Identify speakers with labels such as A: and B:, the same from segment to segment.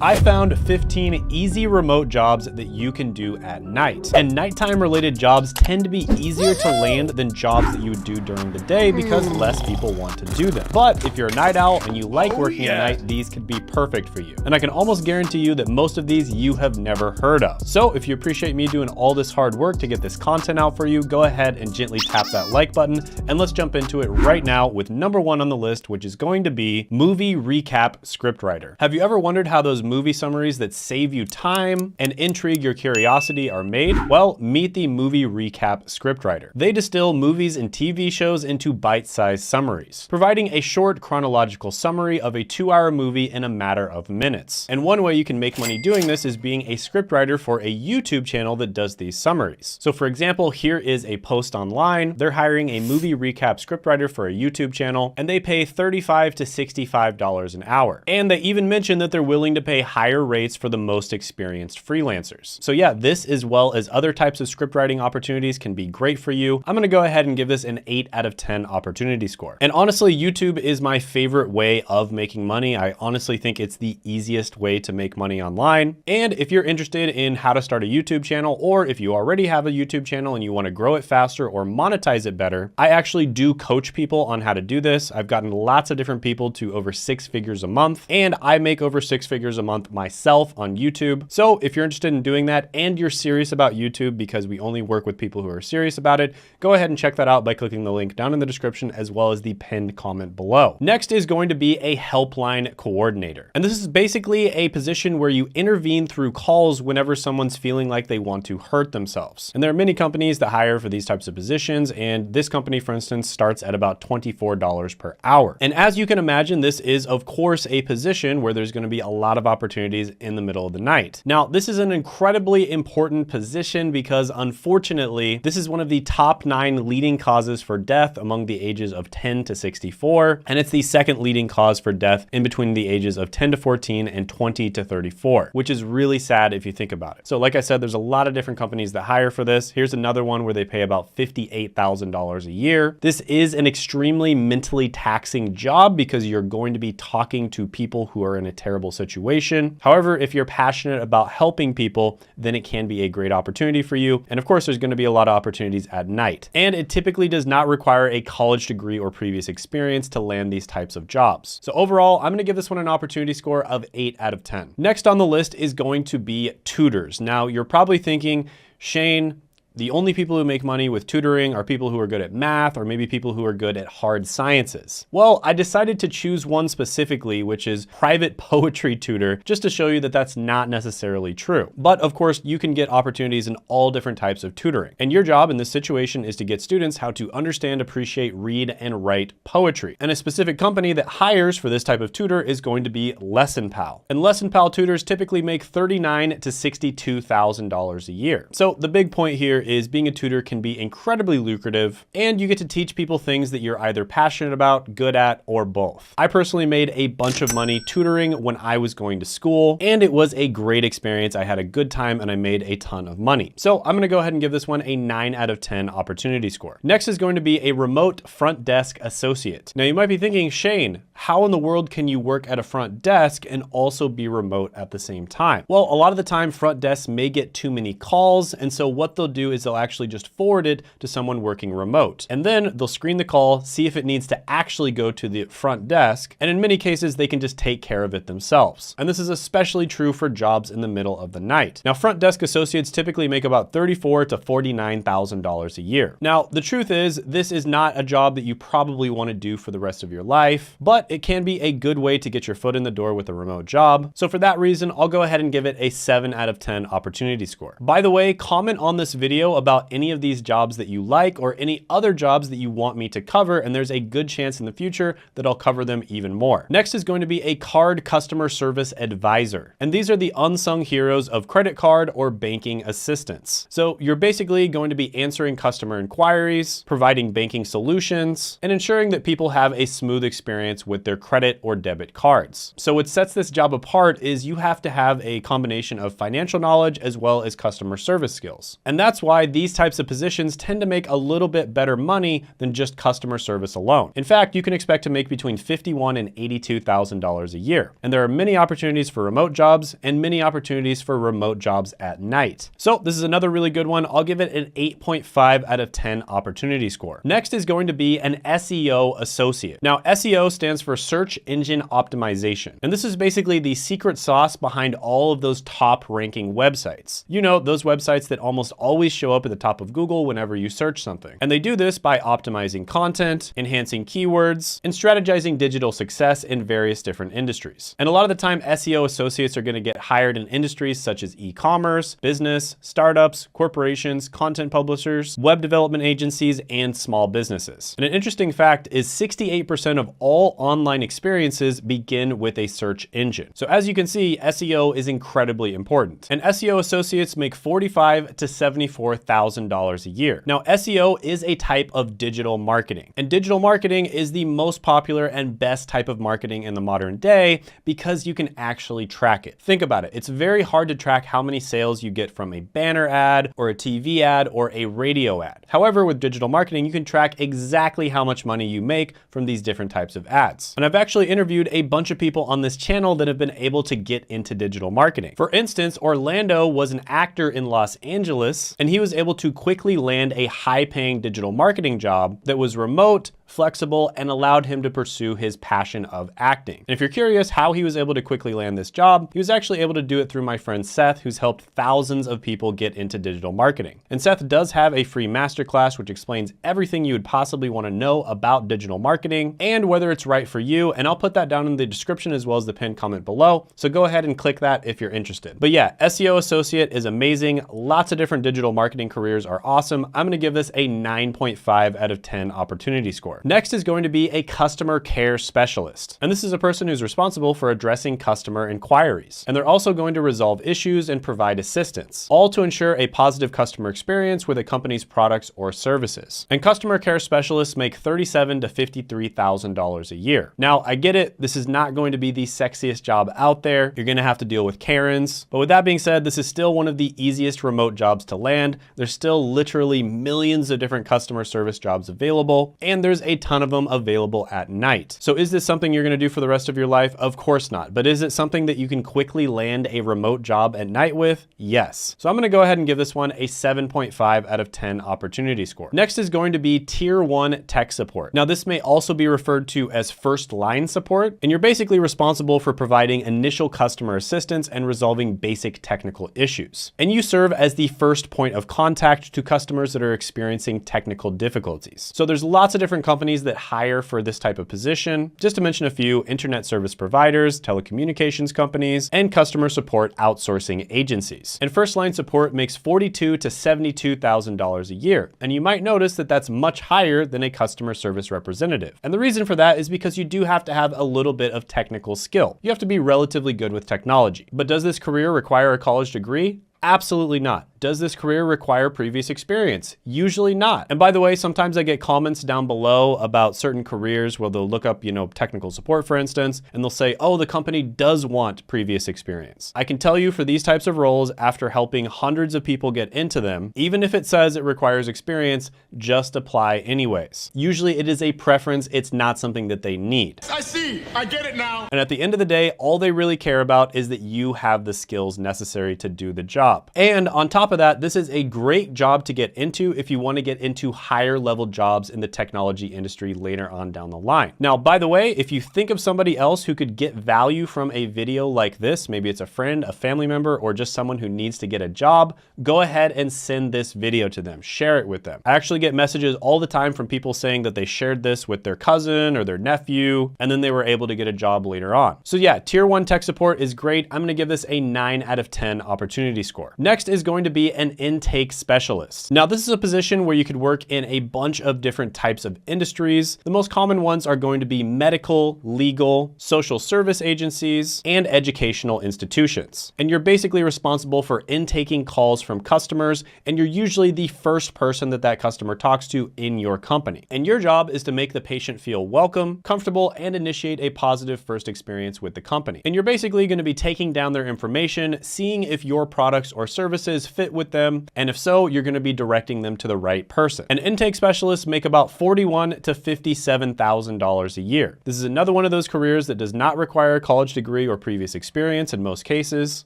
A: I found 15 easy remote jobs that you can do at night. And nighttime related jobs tend to be easier to land than jobs that you would do during the day because less people want to do them. But if you're a night owl and you like working at night, these could be perfect for you. And I can almost guarantee you that most of these you have never heard of. So if you appreciate me doing all this hard work to get this content out for you, go ahead and gently tap that like button, and let's jump into it right now with number 1 on the list, which is going to be movie recap scriptwriter. Have you ever wondered how those movie summaries that save you time and intrigue your curiosity are made? Well, meet the movie recap scriptwriter. They distill movies and TV shows into bite-sized summaries, providing a short chronological summary of a 2-hour movie in a matter of minutes. And one way you can make money doing this is being a scriptwriter for a YouTube channel that does these summaries. So for example, here is a post online. They're hiring a movie recap scriptwriter for a YouTube channel, and they pay $35 to $65 an hour. And they even mention that they're willing to pay higher rates for the most experienced freelancers. So yeah, this as well as other types of script writing opportunities can be great for you. I'm gonna go ahead and give this an 8 out of 10 opportunity score. And honestly, YouTube is my favorite way of making money. I honestly think it's the easiest way to make money online. And if you're interested in how to start a YouTube channel, or if you already have a YouTube channel and you wanna grow it faster or monetize it better, I actually do coach people on how to do this. I've gotten lots of different people to over 6 figures a month, and I make over 6 figures a month myself on YouTube. So if you're interested in doing that and you're serious about YouTube, because we only work with people who are serious about it, go ahead and check that out by clicking the link down in the description as well as the pinned comment below. Next is going to be a helpline coordinator. And this is basically a position where you intervene through calls whenever someone's feeling like they want to hurt themselves. And there are many companies that hire for these types of positions, and this company, for instance, starts at about $24 per hour. And as you can imagine, this is of course a position where there's going to be a lot of opportunities in the middle of the night. Now, this is an incredibly important position because unfortunately, this is one of the top 9 leading causes for death among the ages of 10 to 64. And it's the second leading cause for death in between the ages of 10 to 14 and 20 to 34, which is really sad if you think about it. So like I said, there's a lot of different companies that hire for this. Here's another one where they pay about $58,000 a year. This is an extremely mentally taxing job because you're going to be talking to people who are in a terrible situation. However, if you're passionate about helping people, then it can be a great opportunity for you. And of course, there's going to be a lot of opportunities at night. And it typically does not require a college degree or previous experience to land these types of jobs. So overall, I'm going to give this one an opportunity score of 8 out of 10. Next on the list is going to be tutors. Now, you're probably thinking, Shane, the only people who make money with tutoring are people who are good at math, or maybe people who are good at hard sciences. Well, I decided to choose one specifically, which is private poetry tutor, just to show you that that's not necessarily true. But of course, you can get opportunities in all different types of tutoring. And your job in this situation is to get students how to understand, appreciate, read, and write poetry. And a specific company that hires for this type of tutor is going to be Lesson Pal. And Lesson Pal tutors typically make $39,000 to $62,000 a year. So the big point here is being a tutor can be incredibly lucrative, and you get to teach people things that you're either passionate about, good at, or both. I personally made a bunch of money tutoring when I was going to school, and it was a great experience. I had a good time and I made a ton of money. So I'm gonna go ahead and give this one a 9 out of 10 opportunity score. Next is going to be a remote front desk associate. Now you might be thinking, Shane, how in the world can you work at a front desk and also be remote at the same time? Well, a lot of the time front desks may get too many calls, and so what they'll do is they'll actually just forward it to someone working remote. And then they'll screen the call, see if it needs to actually go to the front desk, and in many cases, they can just take care of it themselves. And this is especially true for jobs in the middle of the night. Now, front desk associates typically make about $34,000 to $49,000 a year. Now, the truth is, this is not a job that you probably want to do for the rest of your life, but it can be a good way to get your foot in the door with a remote job. So for that reason, I'll go ahead and give it a 7 out of 10 opportunity score. By the way, comment on this video about any of these jobs that you like or any other jobs that you want me to cover, and there's a good chance in the future that I'll cover them even more. Next is going to be a card customer service advisor. And these are the unsung heroes of credit card or banking assistance. So you're basically going to be answering customer inquiries, providing banking solutions, and ensuring that people have a smooth experience with their credit or debit cards. So what sets this job apart is you have to have a combination of financial knowledge as well as customer service skills. And that's why why these types of positions tend to make a little bit better money than just customer service alone. In fact, you can expect to make between $51,000 and $82,000 a year. And there are many opportunities for remote jobs and many opportunities for remote jobs at night. So this is another really good one. I'll give it an 8.5 out of 10 opportunity score. Next is going to be an SEO associate. Now, SEO stands for search engine optimization. And this is basically the secret sauce behind all of those top ranking websites. You know, those websites that almost always show up at the top of Google whenever you search something. And they do this by optimizing content, enhancing keywords, and strategizing digital success in various different industries. And a lot of the time, SEO associates are going to get hired in industries such as e-commerce, business, startups, corporations, content publishers, web development agencies, and small businesses. And an interesting fact is 68% of all online experiences begin with a search engine. So as you can see, SEO is incredibly important. And SEO associates make $45,000 to $74,000 a year. Now, SEO is a type of digital marketing. And digital marketing is the most popular and best type of marketing in the modern day because you can actually track it. Think about it. It's very hard to track how many sales you get from a banner ad or a TV ad or a radio ad. However, with digital marketing, you can track exactly how much money you make from these different types of ads. And I've actually interviewed a bunch of people on this channel that have been able to get into digital marketing. For instance, Orlando was an actor in Los Angeles, and he was able to quickly land a high-paying digital marketing job that was remote, flexible, and allowed him to pursue his passion of acting. And if you're curious how he was able to quickly land this job, he was actually able to do it through my friend Seth, who's helped thousands of people get into digital marketing. And Seth does have a free masterclass which explains everything you would possibly want to know about digital marketing and whether it's right for you. And I'll put that down in the description as well as the pinned comment below. So go ahead and click that if you're interested. But yeah, SEO associate is amazing. Lots of different digital marketing careers are awesome. I'm going to give this a 9.5 out of 10 opportunity score. Next is going to be a customer care specialist. And this is a person who's responsible for addressing customer inquiries. And they're also going to resolve issues and provide assistance, all to ensure a positive customer experience with a company's products or services. And customer care specialists make $37,000 to $53,000 a year. Now, I get it. This is not going to be the sexiest job out there. You're going to have to deal with Karens. But with that being said, this is still one of the easiest remote jobs to land. There's still literally millions of different customer service jobs available, and there's a ton of them available at night. So is this something you're going to do for the rest of your life? Of course not. But is it something that you can quickly land a remote job at night with? Yes. So I'm going to go ahead and give this one a 7.5 out of 10 opportunity score. Next is going to be tier 1 tech support. Now, this may also be referred to as first line support, and you're basically responsible for providing initial customer assistance and resolving basic technical issues. And you serve as the first point of contact to customers that are experiencing technical difficulties. So there's lots of different companies that hire for this type of position. Just to mention a few: internet service providers, telecommunications companies, and customer support outsourcing agencies. And first line support makes $42,000 to $72,000 a year. And you might notice that that's much higher than a customer service representative. And the reason for that is because you do have to have a little bit of technical skill. You have to be relatively good with technology. But does this career require a college degree? Absolutely not. Does this career require previous experience? Usually not. And by the way, sometimes I get comments down below about certain careers where they'll look up, technical support, for instance, and they'll say, oh, the company does want previous experience. I can tell you for these types of roles, after helping hundreds of people get into them, even if it says it requires experience, just apply anyways. Usually it is a preference. It's not something that they need.
B: I see. I get it now.
A: And at the end of the day, all they really care about is that you have the skills necessary to do the job. And on top of that, this is a great job to get into if you want to get into higher level jobs in the technology industry later on down the line. Now, by the way, if you think of somebody else who could get value from a video like this, maybe it's a friend, a family member, or just someone who needs to get a job, go ahead and send this video to them. Share it with them. I actually get messages all the time from people saying that they shared this with their cousin or their nephew, and then they were able to get a job later on. So yeah, tier 1 tech support is great. I'm going to give this a 9 out of 10 opportunity score. Next is going to be an intake specialist. Now, this is a position where you could work in a bunch of different types of industries. The most common ones are going to be medical, legal, social service agencies, and educational institutions. And you're basically responsible for intaking calls from customers, and you're usually the first person that customer talks to in your company. And your job is to make the patient feel welcome, comfortable, and initiate a positive first experience with the company. And you're basically going to be taking down their information, seeing if your products or services fit fit with them? And if so, you're gonna be directing them to the right person. And intake specialists make about $41,000 to $57,000 a year. This is another one of those careers that does not require a college degree or previous experience in most cases.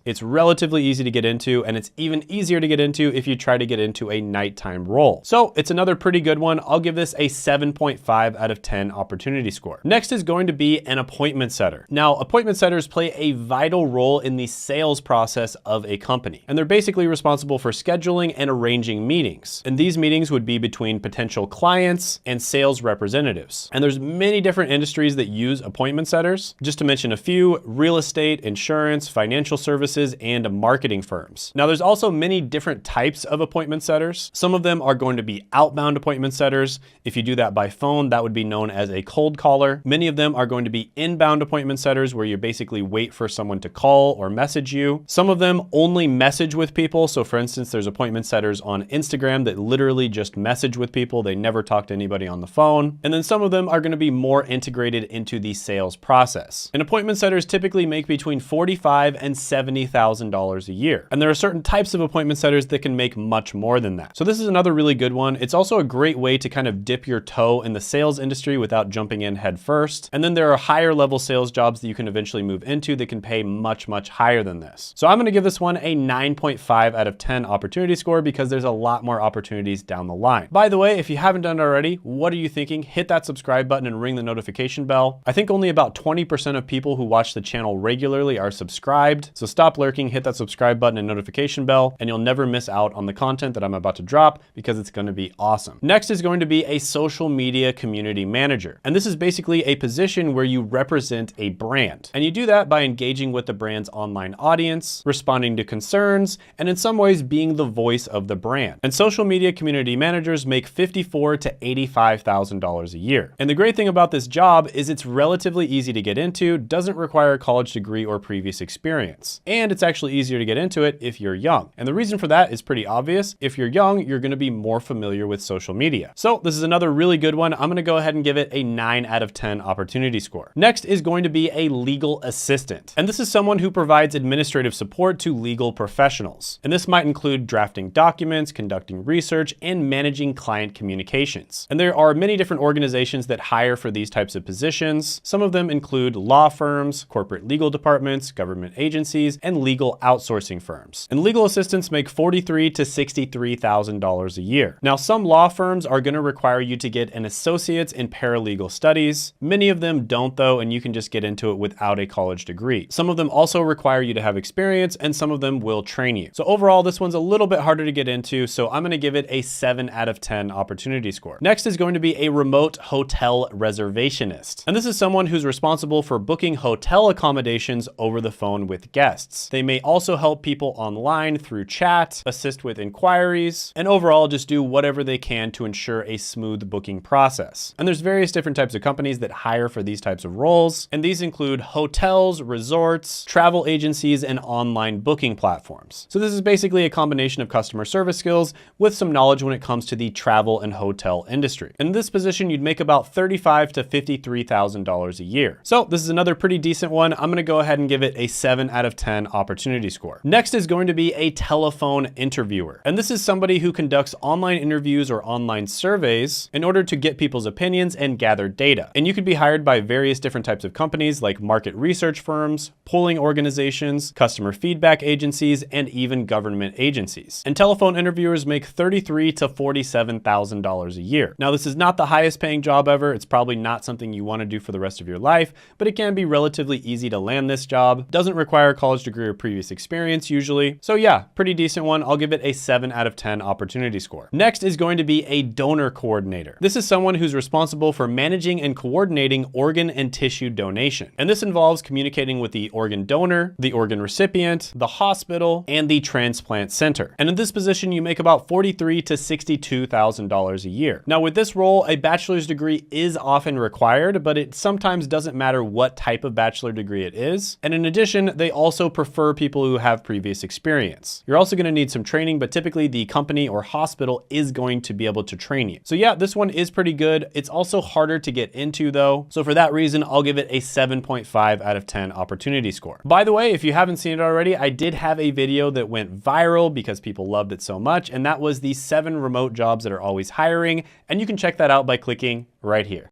A: It's relatively easy to get into, and it's even easier to get into if you try to get into a nighttime role. So it's another pretty good one. I'll give this a 7.5 out of 10 opportunity score. Next is going to be an appointment setter. Now, appointment setters play a vital role in the sales process of a company, and they're basically responsible for scheduling and arranging meetings. And these meetings would be between potential clients and sales representatives. And there's many different industries that use appointment setters. Just to mention a few: real estate, insurance, financial services, and marketing firms. Now, there's also many different types of appointment setters. Some of them are going to be outbound appointment setters. If you do that by phone, that would be known as a cold caller. Many of them are going to be inbound appointment setters, where you basically wait for someone to call or message you. Some of them only message with people. So for instance, there's appointment setters on Instagram that literally just message with people. They never talk to anybody on the phone. And then some of them are going to be more integrated into the sales process. And appointment setters typically make between $45,000 and $70,000 a year. And there are certain types of appointment setters that can make much more than that. So this is another really good one. It's also a great way to kind of dip your toe in the sales industry without jumping in head first. And then there are higher level sales jobs that you can eventually move into that can pay much, much higher than this. So I'm going to give this one a 9.5 out of 10 opportunity score, because there's a lot more opportunities down the line. By the way, if you haven't done it already, what are you thinking? Hit that subscribe button and ring the notification bell. I think only about 20% of people who watch the channel regularly are subscribed. So stop lurking, hit that subscribe button and notification bell, and you'll never miss out on the content that I'm about to drop, because it's going to be awesome. Next is going to be a social media community manager. And this is basically a position where you represent a brand. And you do that by engaging with the brand's online audience, responding to concerns, and in some ways being the voice of the brand. And social media community managers make $54,000 to $85,000 a year. And the great thing about this job is it's relatively easy to get into, doesn't require a college degree or previous experience. And it's actually easier to get into it if you're young. And the reason for that is pretty obvious. If you're young, you're going to be more familiar with social media. So this is another really good one. I'm going to go ahead and give it a 9 out of 10 opportunity score. Next is going to be a legal assistant. And this is someone who provides administrative support to legal professionals. And this might include drafting documents, conducting research, and managing client communications. And there are many different organizations that hire for these types of positions. Some of them include law firms, corporate legal departments, government agencies, and legal outsourcing firms. And legal assistants make $43,000 to $63,000 a year. Now, some law firms are going to require you to get an associate's in paralegal studies. Many of them don't though, and you can just get into it without a college degree. Some of them also require you to have experience, and some of them will train you. So overall, this one's a little bit harder to get into, so I'm going to give it a 7 out of 10 opportunity score. Next is going to be a remote hotel reservationist. And this is someone who's responsible for booking hotel accommodations over the phone with guests. They may also help people online through chat, assist with inquiries, and overall just do whatever they can to ensure a smooth booking process. And there's various different types of companies that hire for these types of roles, and these include hotels, resorts, travel agencies, and online booking platforms. So this is basically a combination of customer service skills with some knowledge when it comes to the travel and hotel industry. In this position, you'd make about $35,000 to $53,000 a year. So this is another pretty decent one. I'm going to go ahead and give it a 7 out of 10 opportunity score. Next is going to be a telephone interviewer. And this is somebody who conducts online interviews or online surveys in order to get people's opinions and gather data. And you could be hired by various different types of companies like market research firms, polling organizations, customer feedback agencies, and even government agencies. And telephone interviewers make $33,000 to $47,000 a year. Now, this is not the highest paying job ever. It's probably not something you want to do for the rest of your life, but it can be relatively easy to land this job. Doesn't require a college degree or previous experience usually. So yeah, pretty decent one. I'll give it a 7 out of 10 opportunity score. Next is going to be a donor coordinator. This is someone who's responsible for managing and coordinating organ and tissue donation. And this involves communicating with the organ donor, the organ recipient, the hospital, and the transplant center. And in this position, you make about $43,000 to $62,000 a year. Now, with this role, a bachelor's degree is often required, but it sometimes doesn't matter what type of bachelor degree it is. And in addition, they also prefer people who have previous experience. You're also going to need some training, but typically the company or hospital is going to be able to train you. So yeah, this one is pretty good. It's also harder to get into though. So for that reason, I'll give it a 7.5 out of 10 opportunity score. By the way, if you haven't seen it already, I did have a video that went viral viral because people loved it so much, and that was the 7 remote jobs that are always hiring. And you can check that out by clicking right here.